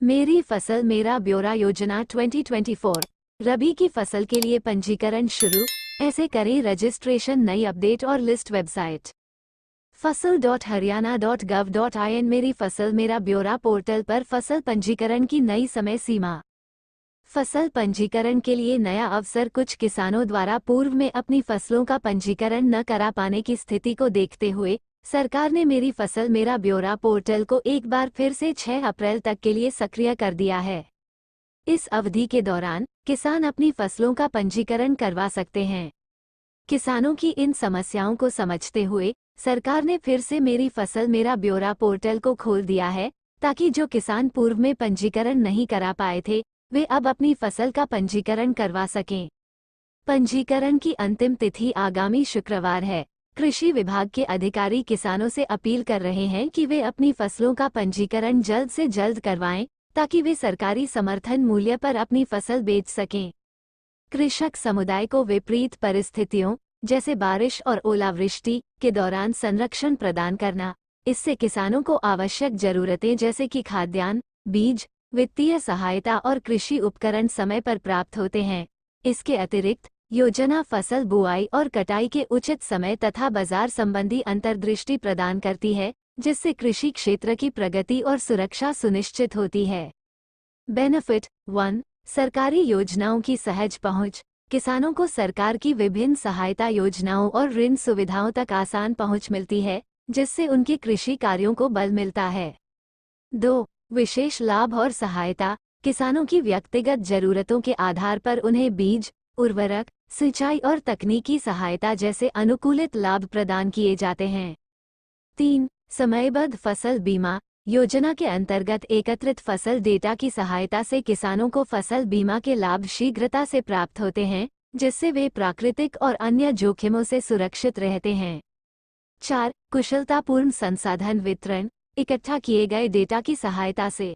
मेरी फसल मेरा ब्यौरा योजना 2024 रबी की फसल के लिए पंजीकरण शुरू। ऐसे करें रजिस्ट्रेशन। नई अपडेट और लिस्ट वेबसाइट fasal.haryana.gov.in। मेरी फसल मेरा ब्यौरा पोर्टल पर फसल पंजीकरण की नई समय सीमा। फसल पंजीकरण के लिए नया अवसर। कुछ किसानों द्वारा पूर्व में अपनी फसलों का पंजीकरण न करा पाने की स्थिति को देखते हुए सरकार ने मेरी फसल मेरा ब्यौरा पोर्टल को एक बार फिर से 6 अप्रैल तक के लिए सक्रिय कर दिया है। इस अवधि के दौरान किसान अपनी फसलों का पंजीकरण करवा सकते हैं। किसानों की इन समस्याओं को समझते हुए सरकार ने फिर से मेरी फसल मेरा ब्यौरा पोर्टल को खोल दिया है, ताकि जो किसान पूर्व में पंजीकरण नहीं करा पाए थे वे अब अपनी फसल का पंजीकरण करवा सकें। पंजीकरण की अंतिम तिथि आगामी शुक्रवार है। कृषि विभाग के अधिकारी किसानों से अपील कर रहे हैं कि वे अपनी फसलों का पंजीकरण जल्द से जल्द करवाएं, ताकि वे सरकारी समर्थन मूल्य पर अपनी फसल बेच सकें। कृषक समुदाय को विपरीत परिस्थितियों जैसे बारिश और ओलावृष्टि के दौरान संरक्षण प्रदान करना। इससे किसानों को आवश्यक जरूरतें जैसे कि खाद्यान्न, बीज, वित्तीय सहायता और कृषि उपकरण समय पर प्राप्त होते हैं। इसके अतिरिक्त योजना फसल बुआई और कटाई के उचित समय तथा बाजार संबंधी अंतर्दृष्टि प्रदान करती है, जिससे कृषि क्षेत्र की प्रगति और सुरक्षा सुनिश्चित होती है। बेनिफिट 1। सरकारी योजनाओं की सहज पहुंच। किसानों को सरकार की विभिन्न सहायता योजनाओं और ऋण सुविधाओं तक आसान पहुंच मिलती है, जिससे उनके कृषि कार्यों को बल मिलता है। 2। विशेष लाभ और सहायता। किसानों की व्यक्तिगत जरूरतों के आधार पर उन्हें बीज, उर्वरक, सिंचाई और तकनीकी सहायता जैसे अनुकूलित लाभ प्रदान किए जाते हैं। 3। समयबद्ध फसल बीमा। योजना के अंतर्गत एकत्रित फसल डेटा की सहायता से किसानों को फसल बीमा के लाभ शीघ्रता से प्राप्त होते हैं, जिससे वे प्राकृतिक और अन्य जोखिमों से सुरक्षित रहते हैं। 4। कुशलतापूर्ण संसाधन वितरण। इकट्ठा किए गए डेटा की सहायता से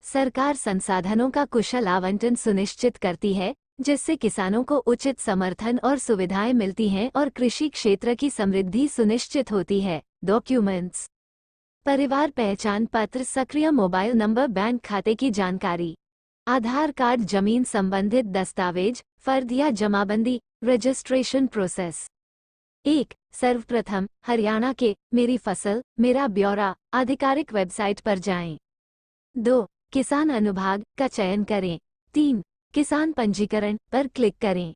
सरकार संसाधनों का कुशल आवंटन सुनिश्चित करती है, जिससे किसानों को उचित समर्थन और सुविधाएं मिलती हैं और कृषि क्षेत्र की समृद्धि सुनिश्चित होती है। डॉक्यूमेंट्स: परिवार पहचान पत्र, सक्रिय मोबाइल नंबर, बैंक खाते की जानकारी, आधार कार्ड, जमीन संबंधित दस्तावेज, फर्द या जमाबंदी। Registration process: 1। सर्वप्रथम हरियाणा के मेरी फसल मेरा ब्यौरा आधिकारिक वेबसाइट पर जाएं। 2। किसान अनुभाग का चयन करें। 3। किसान पंजीकरण पर क्लिक करें।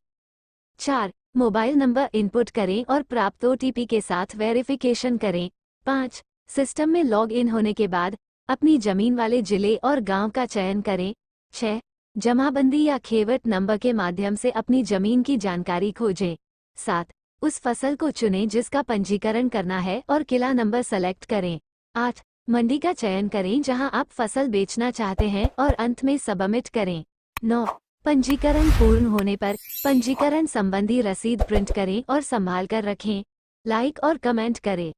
4। मोबाइल नंबर इनपुट करें और प्राप्त OTP के साथ वेरिफिकेशन करें। 5। सिस्टम में लॉग इन होने के बाद अपनी जमीन वाले जिले और गांव का चयन करें। 6। जमाबंदी या खेवट नंबर के माध्यम से अपनी जमीन की जानकारी खोजें। 7। उस फसल को चुनें जिसका पंजीकरण करना है और किला नंबर सेलेक्ट करें। 8। मंडी का चयन करें जहां आप फसल बेचना चाहते हैं और अंत में सबमिट करें। 9। पंजीकरण पूर्ण होने पर पंजीकरण संबंधी रसीद प्रिंट करें और संभाल कर रखें। लाइक और कमेंट करें।